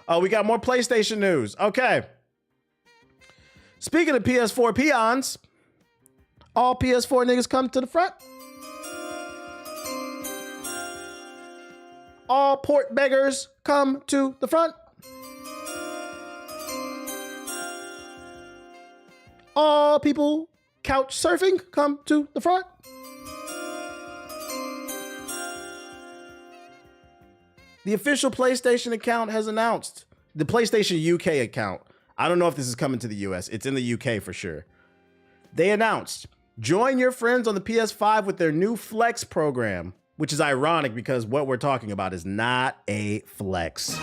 Oh, we got more PlayStation news. Okay. Speaking of PS4 peons, all PS4 niggas come to the front. All port beggars come to the front. All people couch surfing come to the front. The official PlayStation account has announced, the PlayStation UK account. I don't know if this is coming to the US. It's in the UK for sure. They announced, join your friends on the PS5 with their new Flex program, which is ironic because what we're talking about is not a flex.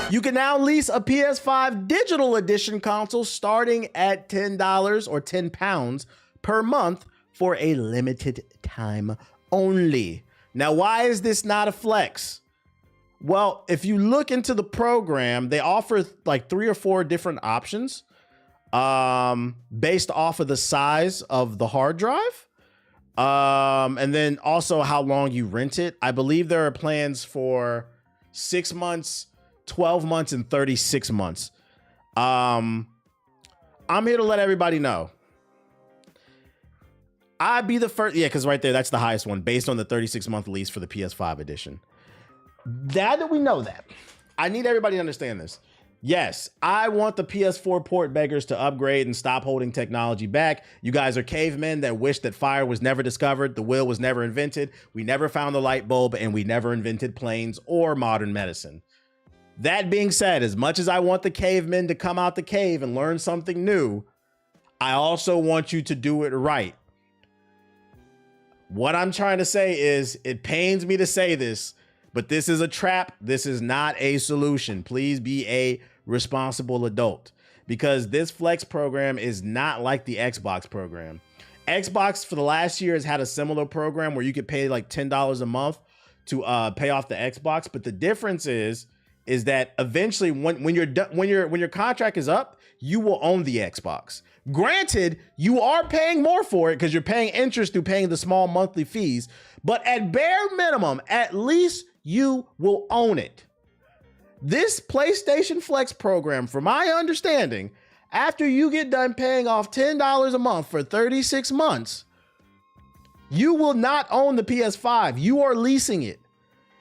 You can now lease a PS5 digital edition console starting at $10 or £10 per month for a limited time only. Now, why is this not a flex? Well, if you look into the program, they offer like 3 or 4 different options based off of the size of the hard drive. And then also how long you rent it. I believe there are plans for 6 months, 12 months, and 36 months. I'm here to let everybody know. I'd be the first. Yeah, because right there, that's the highest one based on the 36-month lease for the PS5 edition. That we know that. I need everybody to understand this. Yes, I want the PS4 port beggars to upgrade and stop holding technology back. You guys are cavemen that wish that fire was never discovered, the wheel was never invented, we never found the light bulb, and we never invented planes or modern medicine. That being said, as much as I want the cavemen to come out the cave and learn something new, I also want you to do it right. What I'm trying to say is, it pains me to say this, but this is a trap. This is not a solution. Please be a responsible adult, because this Flex program is not like the Xbox program. Xbox for the last year has had a similar program where you could pay like $10 a month to pay off the Xbox. But the difference is that eventually when your contract is up, you will own the Xbox. Granted, you are paying more for it because you're paying interest through paying the small monthly fees, but at bare minimum, at least you will own it. This PlayStation Flex program, from my understanding, after you get done paying off $10 a month for 36 months, you will not own the PS5. You are leasing it.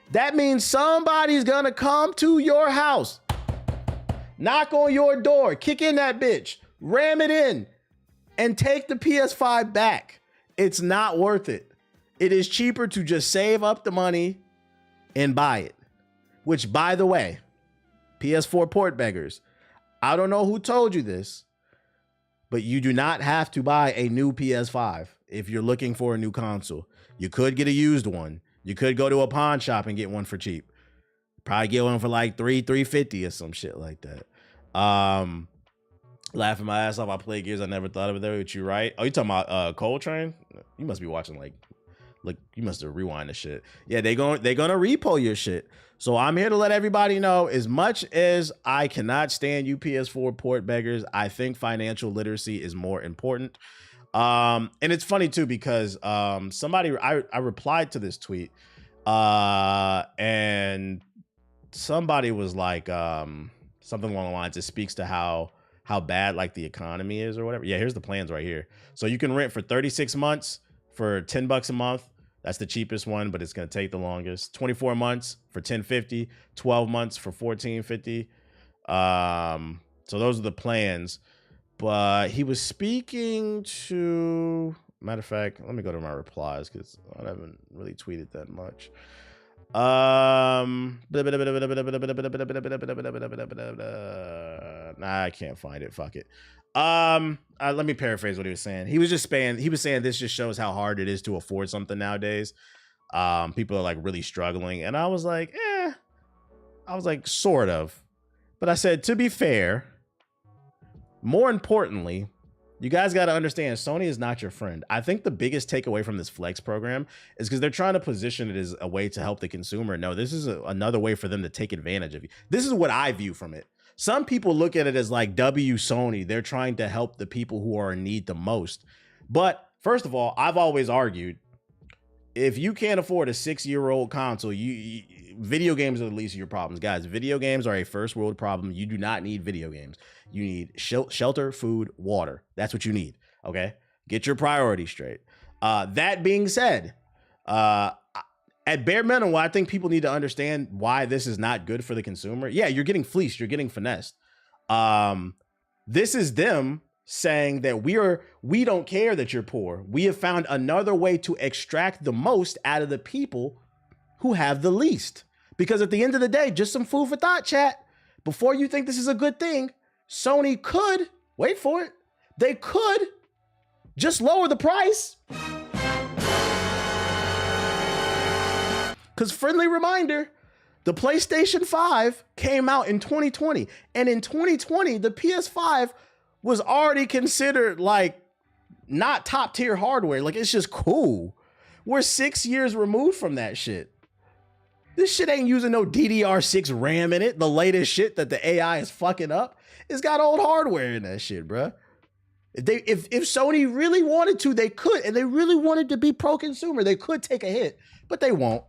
That means somebody's gonna come to your house, knock on your door, kick in that bitch, ram it in, and take the PS5 back. It's not worth it. It is cheaper to just save up the money and buy it. Which, by the way, PS4 port beggars, I don't know who told you this, but you do not have to buy a new PS5 if you're looking for a new console. You could get a used one. You could go to a pawn shop and get one for cheap. Probably get one for like $350 or some shit like that. Laughing my ass off. I play Gears. I never thought of it that way, but you right. Oh, you talking about Coltrane? You must be watching like you must have rewind the shit. Yeah, they're gonna repo your shit. So I'm here to let everybody know, as much as I cannot stand you PS4 port beggars, I think financial literacy is more important. And it's funny too, because somebody, I replied to this tweet and somebody was like something along the lines, it speaks to how bad like the economy is or whatever. Yeah, here's the plans right here. So you can rent for 36 months for $10 a month. That's the cheapest one, but it's going to take the longest. 24 months for $10.50, 12 months for $14.50. So those are the plans. But he was speaking to, matter of fact, let me go to my replies because I haven't really tweeted that much. Nah, I can't find it. Fuck it. Let me paraphrase what he was saying. He was saying this just shows how hard it is to afford something nowadays. People are like really struggling. And I was like, sort of. But I said, to be fair, more importantly, you guys got to understand, Sony is not your friend. I think the biggest takeaway from this Flex program is because they're trying to position it as a way to help the consumer. No, this is another way for them to take advantage of you. This is what I view from it. Some people look at it as like Sony. They're trying to help the people who are in need the most. But first of all, I've always argued, if you can't afford a 6-year-old console, video games are the least of your problems. Guys, video games are a first world problem. You do not need video games. You need shelter, food, water. That's what you need, okay? Get your priorities straight. That being said, at bare minimum, I think people need to understand why this is not good for the consumer. Yeah, you're getting fleeced. You're getting finessed. This is them saying that we don't care that you're poor. We have found another way to extract the most out of the people who have the least. Because at the end of the day, just some food for thought, chat. Before you think this is a good thing, Sony could, wait for it, they could just lower the price. Because friendly reminder, the PlayStation 5 came out in 2020. And in 2020, the PS5 was already considered like not top tier hardware. Like, it's just cool. We're 6 years removed from that shit. This shit ain't using no DDR6 RAM in it. The latest shit that the AI is fucking up. It's got old hardware in that shit, bruh. If Sony really wanted to, they could. And they really wanted to be pro-consumer, they could take a hit. But they won't.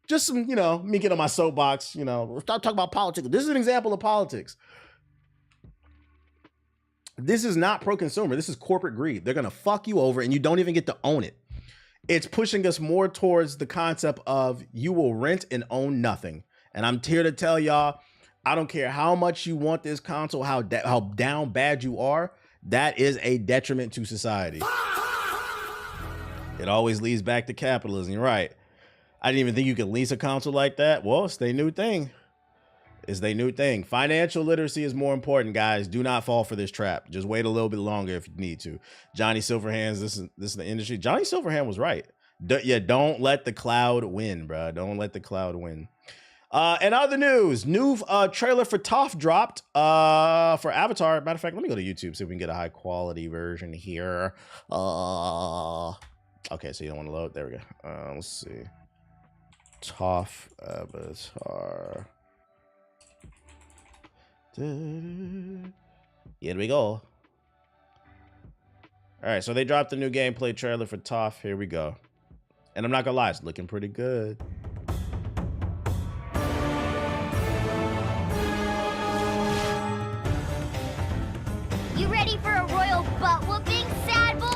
Just some, me get on my soapbox, stop talking about politics. This is an example of politics. This is not pro-consumer. This is corporate greed. They're going to fuck you over and you don't even get to own it. It's pushing us more towards the concept of you will rent and own nothing. And I'm here to tell y'all, I don't care how much you want this console, how down bad you are, that is a detriment to society. It always leads back to capitalism, right? I didn't even think you could lease a console like that. Well, it's their new thing. It's their new thing. Financial literacy is more important, guys. Do not fall for this trap. Just wait a little bit longer if you need to. Johnny Silverhands, this is the industry. Johnny Silverhand was right. Don't let the cloud win, bro. Don't let the cloud win. And other news, new trailer for Toph dropped for Avatar. Matter of fact, let me go to YouTube, see if we can get a high quality version here. Okay, so you don't want to load. There we go. Let's see. Toph Avatar. Here we go. All right, so they dropped the new gameplay trailer for Toph. Here we go. And I'm not gonna lie, it's looking pretty good. You ready for a royal butt whooping, sad boy?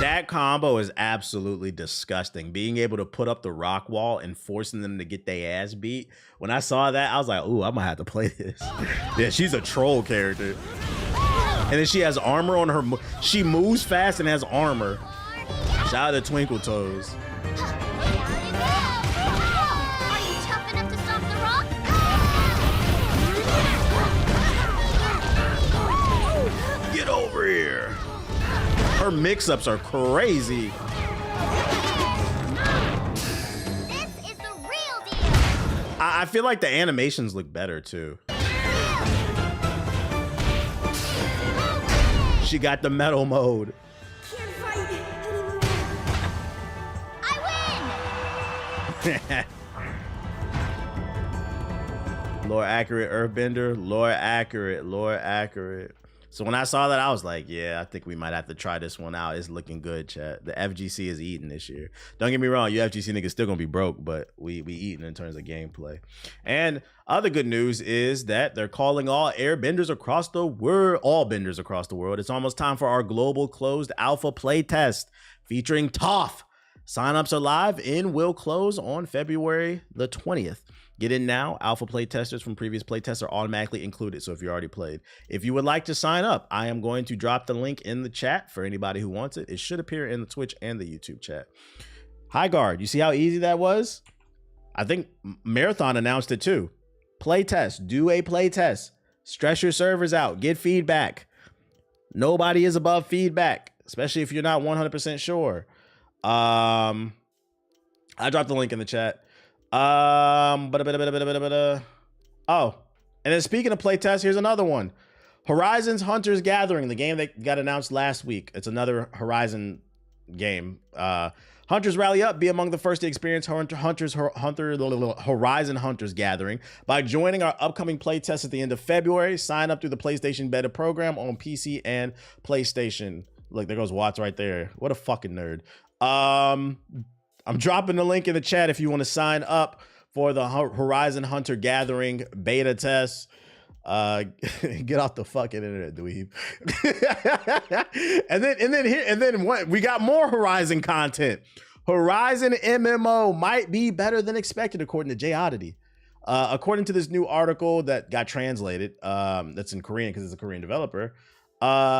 That combo is absolutely disgusting. Being able to put up the rock wall and forcing them to get their ass beat. When I saw that, I was like, ooh, I'm gonna have to play this. Yeah, she's a troll character. And then she has armor on her. She moves fast and has armor. Shout out to Twinkle Toes. Are you tough enough to stop the rock? Get over here. Her mix-ups are crazy. This is the real deal. I feel like the animations look better too. She got the metal mode. Can't fight anymore. I win. Lore accurate Earthbender. Lore accurate. So when I saw that, I was like, yeah, I think we might have to try this one out. It's looking good, chat. The FGC is eating this year. Don't get me wrong, you FGC niggas still gonna be broke, but we eating in terms of gameplay. And other good news is that they're calling all airbenders across the world, all benders across the world. It's almost time for our global closed alpha playtest featuring Toph. Signups are live and will close on February the 20th. Get in now. Alpha playtesters from previous playtests are automatically included, so if you already played. If you would like to sign up, I am going to drop the link in the chat for anybody who wants it. It should appear in the Twitch and the YouTube chat. High Guard, you see how easy that was? I think Marathon announced it too. Playtest. Do a playtest. Stress your servers out. Get feedback. Nobody is above feedback, especially if you're not 100% sure. I dropped the link in the chat. Oh, and then speaking of playtests, here's another one. Horizon's Hunter's Gathering, the game that got announced last week. It's another Horizon game. Hunters rally up, be among the first to experience Horizon Hunters Gathering by joining our upcoming playtest at the end of February. Sign up through the PlayStation Beta program on PC and PlayStation. Look, there goes Watts right there. What a fucking nerd. I'm dropping the link in the chat if you want to sign up for the Horizon Hunter Gathering beta test. Get off the fucking internet, dweeb. and then what? We got more Horizon content. Horizon MMO might be better than expected, according to Jay Oddity. According to this new article that got translated, that's in Korean because it's a Korean developer.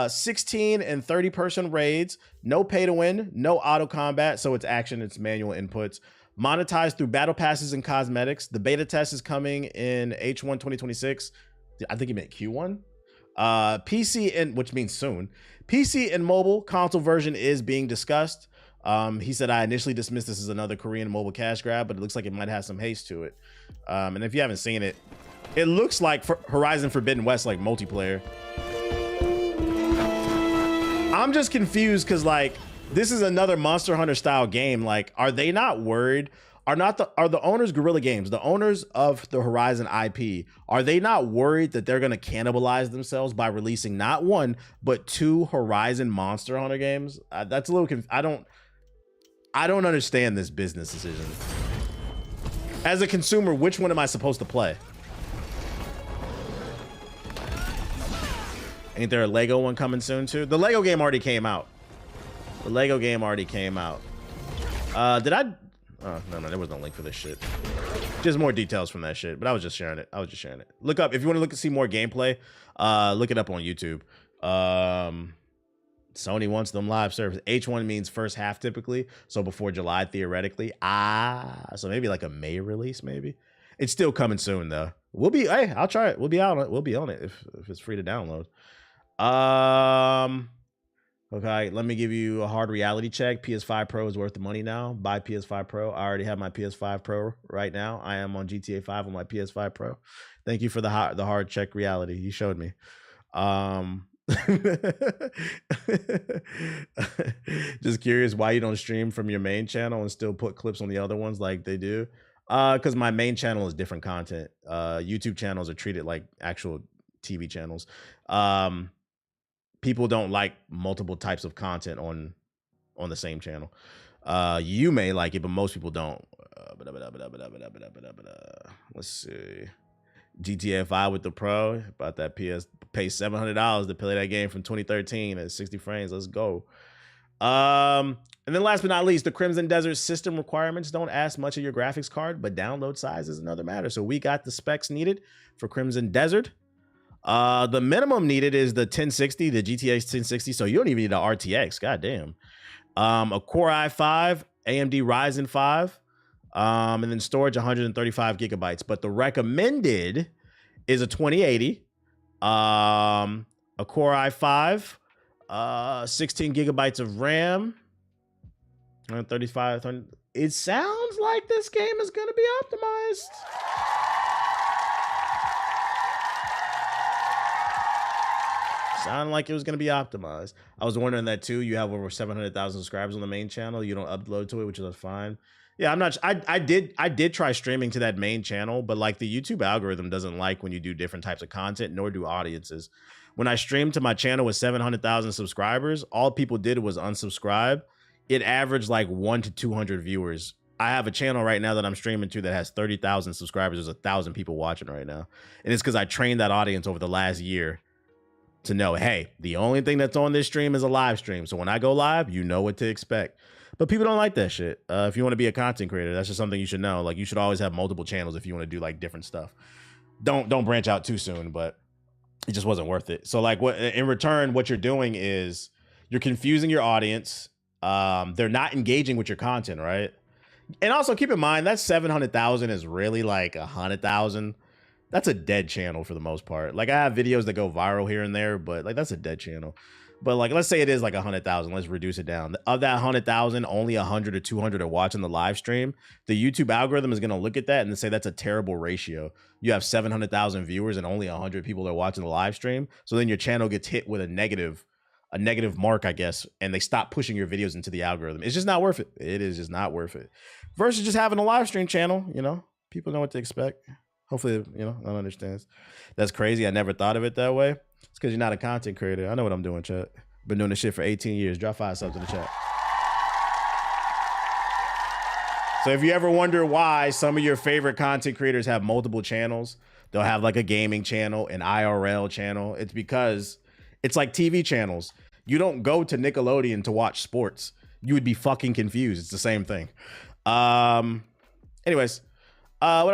16 and 30 person raids, no pay to win, no auto combat, so it's action, it's manual inputs. Monetized through battle passes and cosmetics. The beta test is coming in H1 2026. I think he meant Q1. PC and which means soon. PC and mobile console version is being discussed. He said, I initially dismissed this as another Korean mobile cash grab, but it looks like it might have some haste to it. And if you haven't seen it, it looks like Horizon Forbidden West, like multiplayer. I'm just confused because like this is another Monster Hunter style game. Like, are they not worried? Are the owners, Guerrilla Games, the owners of the Horizon IP, are they not worried that they're going to cannibalize themselves by releasing not one but two Horizon Monster Hunter games? That's a little I don't understand this business decision. As a consumer, which one am I supposed to play? Ain't there a Lego one coming soon too? The Lego game already came out. The Lego game already came out. Did I? Oh, no, there was no link for this shit. Just more details from that shit, but I was just sharing it. Look up, if you want to look and see more gameplay, look it up on YouTube. Sony wants them live service. H1 means first half typically, so before July theoretically. So maybe like a May release, maybe. It's still coming soon though. Hey, I'll try it. We'll be on it if it's free to download. Okay, let me give you a hard reality check. PS5 Pro is worth the money now. Buy PS5 Pro. I already have my PS5 Pro right now. I am on GTA 5 on my PS5 Pro. Thank you for the hard check reality. You showed me. Just curious why you don't stream from your main channel and still put clips on the other ones like they do. Because my main channel is different content. YouTube channels are treated like actual TV channels. People don't like multiple types of content on the same channel. You may like it, but most people don't. Let's see. GTA 5 with the Pro. About that pay $700 to play that game from 2013 at 60 frames. Let's go. And then last but not least, the Crimson Desert system requirements don't ask much of your graphics card, but download size is another matter. So we got the specs needed for Crimson Desert. The minimum needed is the 1060, the GTX 1060. So you don't even need an RTX. Goddamn. A Core i5, AMD Ryzen 5, and then storage 135 gigabytes. But the recommended is a 2080, a Core i5, 16 gigabytes of RAM, 135. It sounds like this game is going to be optimized. Sounded like it was going to be optimized. I was wondering that too. You have over 700,000 subscribers on the main channel. You don't upload to it, which is fine. Yeah, I'm not. I did try streaming to that main channel, but like the YouTube algorithm doesn't like when you do different types of content, nor do audiences. When I streamed to my channel with 700,000 subscribers, all people did was unsubscribe. It averaged like 1 to 200 viewers. I have a channel right now that I'm streaming to that has 30,000 subscribers. There's 1,000 people watching right now, and it's because I trained that audience over the last year to know, hey, the only thing that's on this stream is a live stream. So when I go live, you know what to expect. But people don't like that shit. If you want to be a content creator, that's just something you should know. Like, you should always have multiple channels if you want to do like different stuff. Don't branch out too soon, but it just wasn't worth it. So like, what in return, what you're doing is you're confusing your audience. They're not engaging with your content, right? And also keep in mind that 700,000 is really like 100,000. That's a dead channel for the most part. Like, I have videos that go viral here and there, but like, that's a dead channel. But like, let's say it is like 100,000. Let's reduce it down. Of that 100,000, only 100 or 200 are watching the live stream. The YouTube algorithm is going to look at that and say that's a terrible ratio. You have 700,000 viewers and only 100 people are watching the live stream. So then your channel gets hit with a negative a negative mark, I guess, and they stop pushing your videos into the algorithm. It's just not worth it. It is just not worth it. Versus just having a live stream channel, you know, people know what to expect. Hopefully, you know, no one understands. That's crazy. I never thought of it that way. It's because you're not a content creator. I know what I'm doing, chat. Been doing this shit for 18 years. Drop 5 subs in the chat. So if you ever wonder why some of your favorite content creators have multiple channels, they'll have like a gaming channel, an IRL channel. It's because it's like TV channels. You don't go to Nickelodeon to watch sports. You would be fucking confused. It's the same thing. Anyways, what else?